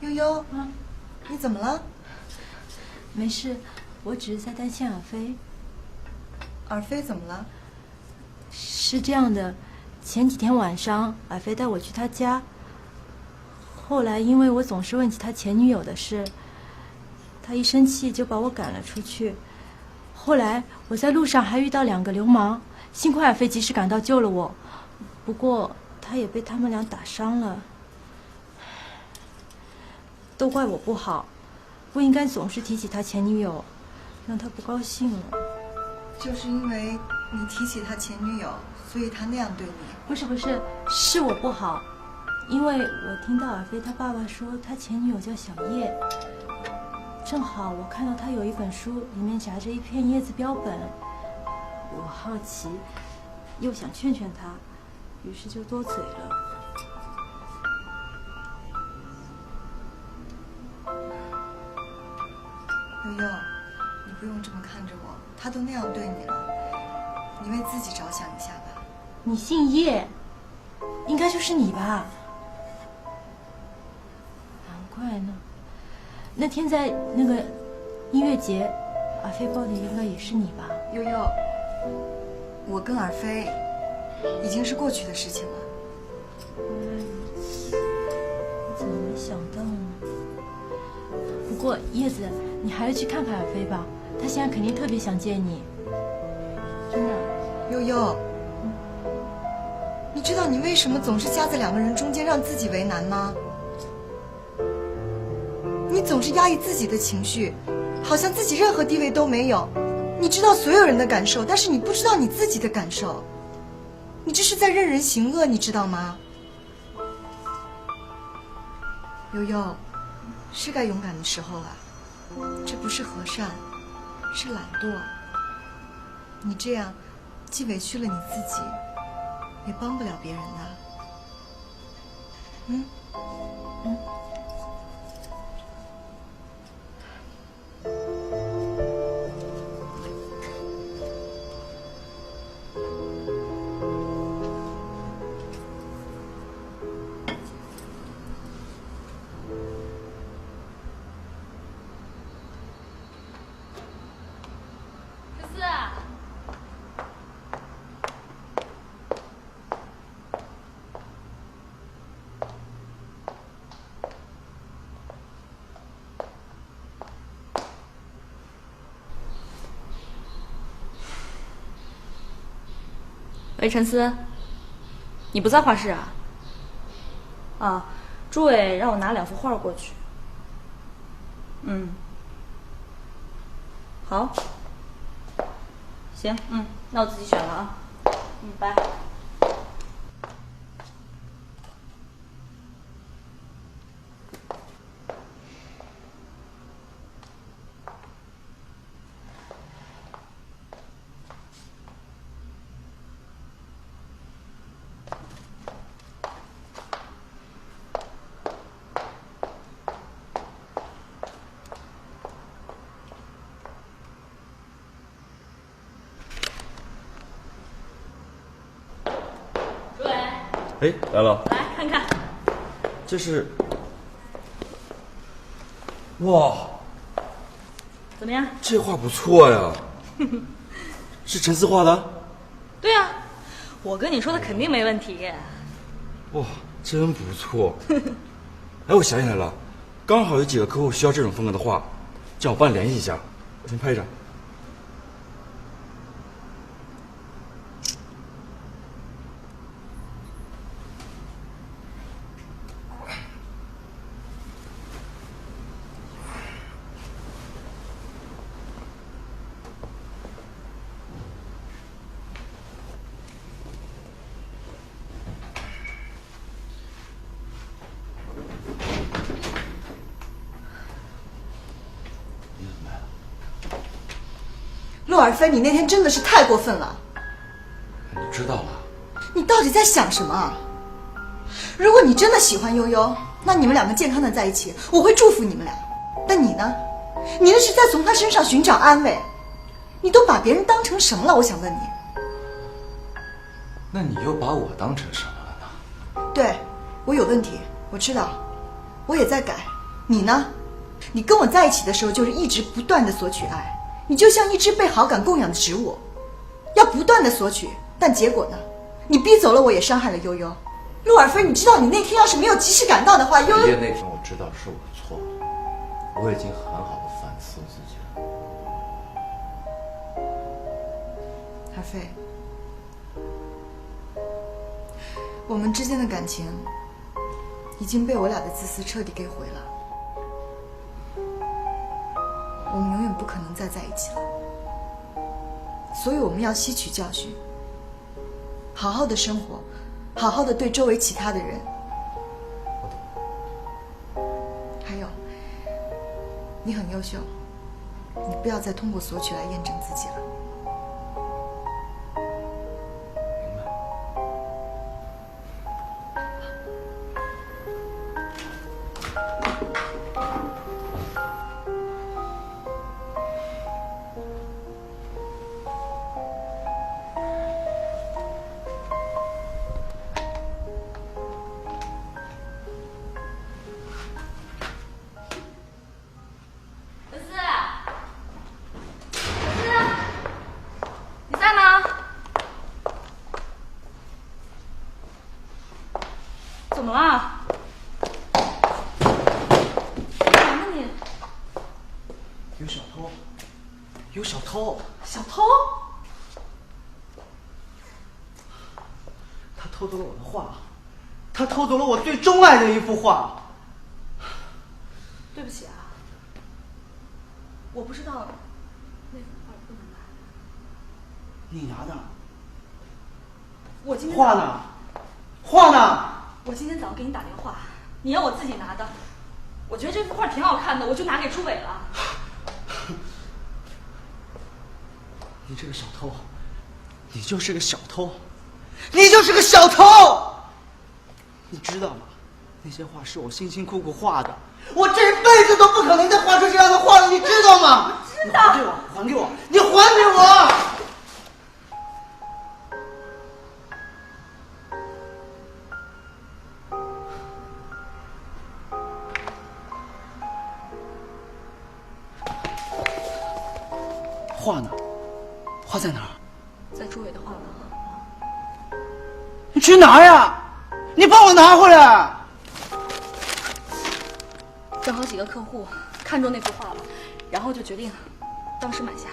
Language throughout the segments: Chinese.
悠悠啊，你怎么了？没事，我只是在担心尔飞。尔飞怎么了？是这样的，前几天晚上尔飞带我去他家，后来因为我总是问起他前女友的事，他一生气就把我赶了出去。后来我在路上还遇到2个流氓，幸亏尔飞及时赶到救了我，不过他也被他们俩打伤了。都怪我不好，不应该总是提起他前女友，让他不高兴了。就是因为你提起他前女友，所以他那样对你？不是，是我不好，因为我听到尔飞他爸爸说他前女友叫小叶，正好我看到他有一本书，里面夹着一片叶子标本，我好奇，又想劝劝他，于是就多嘴了。悠悠，你不用这么看着我，他都那样对你了，你为自己着想一下吧。你姓叶，应该就是你吧？难怪呢。那天在那个音乐节，尔飞抱的应该也是你吧？悠悠，我跟尔飞已经是过去的事情了。原来如此，我怎么没想到呢？不过叶子，你还是去看看尔飞吧，他现在肯定特别想见你。真的。悠悠，你知道你为什么总是夹在2个人中间，让自己为难吗？你总是压抑自己的情绪，好像自己任何地位都没有。你知道所有人的感受，但是你不知道你自己的感受。你这是在任人行恶，你知道吗？悠悠，是该勇敢的时候了。这不是和善，是懒惰。你这样既委屈了你自己，也帮不了别人的。嗯。喂，陈思，你不在画室啊？啊，朱伟让我拿2幅画过去。好，行，那我自己选了啊。拜。哎，来了，来看看，这是，哇，怎么样？这画不错呀，是陈思画的？对啊，我跟你说的肯定没问题。哇，真不错。哎，我想起来了，刚好有几个客户需要这种风格的画，叫我帮你联系一下，我先拍一张。陆尔飞，你那天真的是太过分了。你知道了？你到底在想什么？如果你真的喜欢悠悠，那你们2个健康的在一起，我会祝福你们俩。但你呢？你那是在从他身上寻找安慰。你都把别人当成什么了？我想问你。那你又把我当成什么了呢？对，我有问题，我知道，我也在改，你呢？你跟我在一起的时候，就是一直不断的索取爱，你就像一只被好感供养的植物，要不断的索取，但结果呢？你逼走了我，也伤害了悠悠。陆尔飞，你知道你那天要是没有及时赶到的话，悠悠……那天我知道是我错了，我已经很好的反思自己了。尔飞，我们之间的感情已经被我俩的自私彻底给毁了，我们永远不可能再在一起了。所以我们要吸取教训，好好的生活，好好的对周围其他的人。还有，你很优秀，你不要再通过索取来验证自己了。明白。你在吗？怎么了？干嘛呢你？有小偷！有小偷！小偷？他偷走了我的画，他偷走了我最钟爱的一幅画。对不起啊，我不知道那幅画不能买。你拿的？我今天画呢？画呢？我今天早上给你打电话，你要我自己拿的。我觉得这幅画挺好看的，我就拿给朱伟了。你这个小偷，你就是个小偷，你就是个小偷！你知道吗？那些画是我辛辛苦苦画的，我这辈子都不可能再画出这样的画了，你知道吗？知道。你还给我，你还给我！画呢？画在哪儿？在朱伟的画廊。你去拿呀！你帮我拿回来！正好几个客户看中那幅画了，然后就决定当时买下。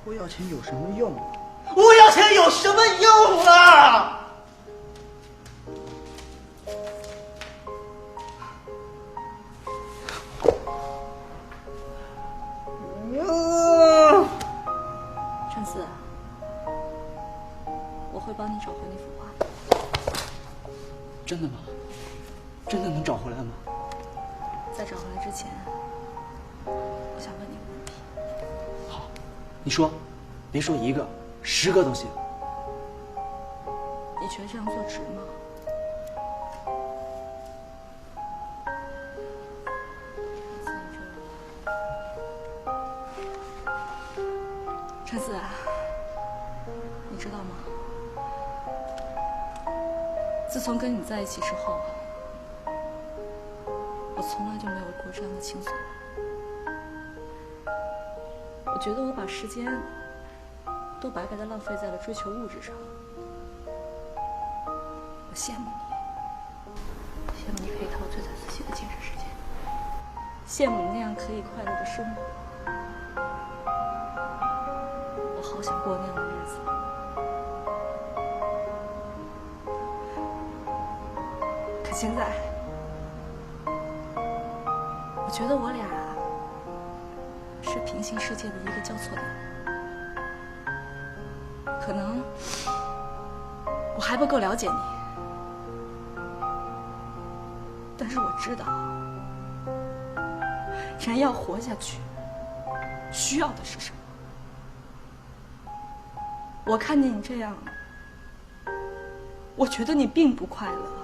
我要钱有什么用？我要钱有什么用啊？陈思，我会帮你找回那幅画。真的吗？真的能找回来吗？在找回来之前，我想问你个问题。好，你说，别说一个，10个都行。你觉得这样做值吗？陈思，你知道吗？自从跟你在一起之后，我从来就没有过这样的情愫。我觉得我把时间都白白的浪费在了追求物质上。我羡慕你，羡慕你可以陶醉在自己的精神世界，羡慕你那样可以快乐的生活。我好想过那样的日子。可现在，我觉得我俩是平行世界的一个交错点。可能我还不够了解你，但是我知道，人要活下去，需要的是什么。我看见你这样，我觉得你并不快乐。